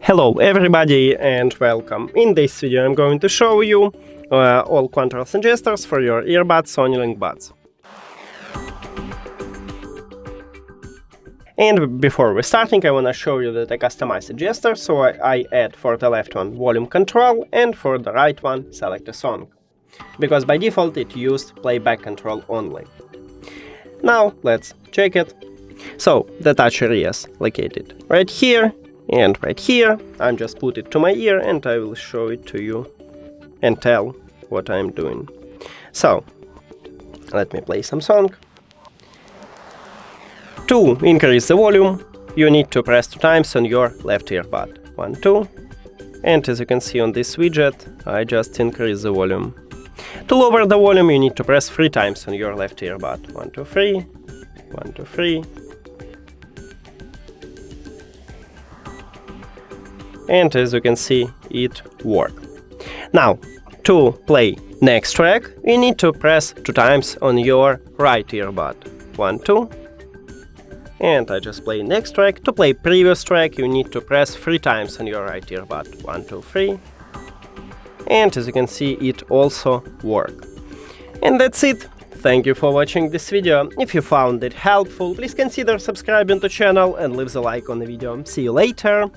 Hello everybody and welcome. In this video I'm going to show you all controls and gestures for your earbuds Sony LinkBuds. And before we're starting, I want to show you that I customized the gesture, so I add for the left one volume control and for the right one select a song, because by default it used playback control only. Now let's check it. So the touch area is located right here and right here. I'm just put it to my ear and I will show it to you and tell what I'm doing. So let me play some song. To increase the volume, you need to press 2 times on your left earbud. 1, 2. And as you can see on this widget, I just increase the volume. To lower the volume, you need to press 3 times on your left earbud. 1, 2, 3. 1, 2, 3. And as you can see, it works. Now, to play next track, you need to press 2 times on your right earbud. 1, 2. And I just play next track. To play previous track, you need to press 3 times on your right earbud. 1, 2, 3. And as you can see, it also works. And that's it. Thank you for watching this video. If you found it helpful, please consider subscribing to the channel and leave a like on the video. See you later.